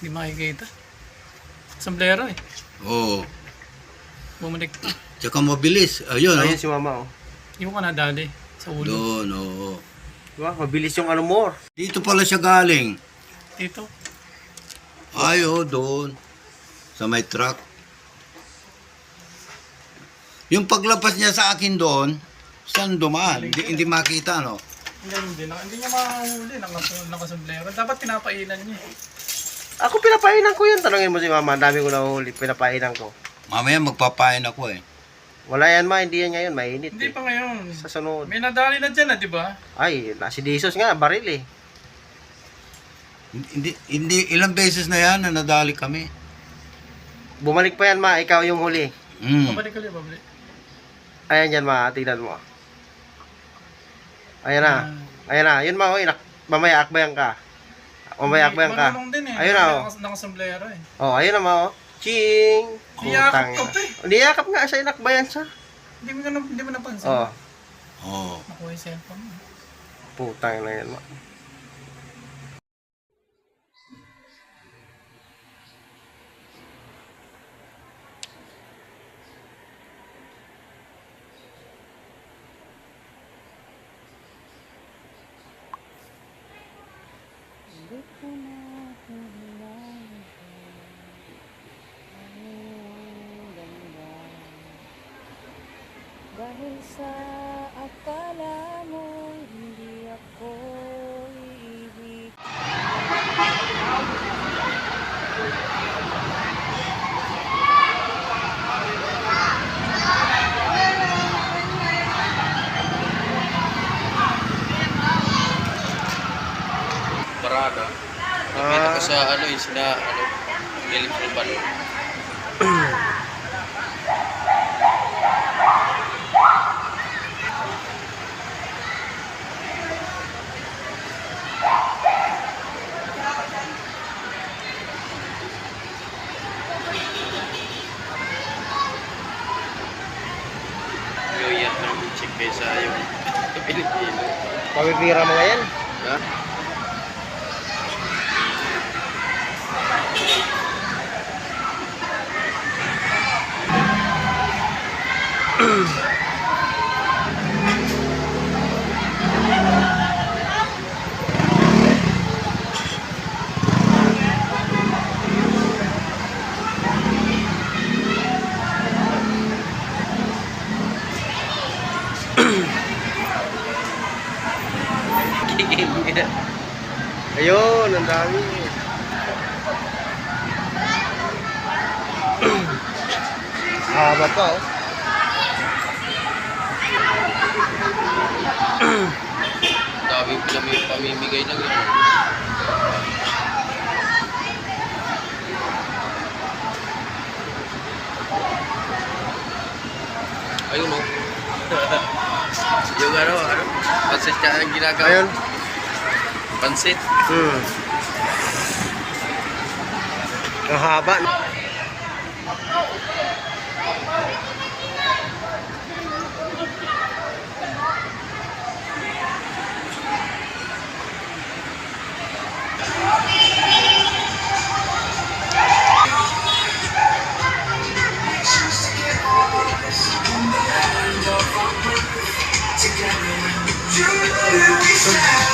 Hindi makikita. Sombrero eh. Oo. Bumalik. Tsaka mabilis. Ayun, Ayun si mama, oh. Hindi mo ka nadali sa ulo. Doon, oo. Diba? Mabilis yung ano mo. Dito pala siya galing. Dito. Doon. Sa may truck. Yung paglapas niya sa akin doon, saan dumaan? Hindi makita, no? Hindi niya makahuli. Nakasombrero. Dapat pinapailan niya eh. Ako pinapainan ko yun. Tanungin mo si mama. Ang dami ko nahuli. Pinapainan ko. Mamaya magpapain ako eh. Wala yan ma. Hindi yan ngayon. Mainit Hindi eh. pa ngayon. Sa sunod. May nadali na dyan di ba? Ay, si Jesus nga. Baril eh. Hindi, ilang beses na yan na nadali kami. Bumalik pa yan ma. Ikaw yung huli. Pabalik ulit, pabalik. Ayan yan ma. Tignan mo. Ayan na. Ayan na. Yun ma. Oh, mamaya akbayan ka. Mamaya akbayan ka. Marunong din eh. Ayun na oh. Nakasombrero eh. Oh, ayun na ma. Oh. Ching! Niyakap ka pa eh. Niyakap nga siya. Inakbayan siya. Hindi mo napansin. Oh. Oo. Nakuha yung cellphone mo. Putang na yan ma. Dahil sa akala mo hindi ako iibig. Barada. Nakita ko sa Philip Urbano. Yoyat ng chick kaysa yung Pilipino. Pamipira mo ngayon? Ha? Ayun, ang dami. Haba pa oh. Dami pamimigay lang yun. Ayun o. Yung pansit ka ang ginagawa. Ayun. Pansit. Ang haba. Together,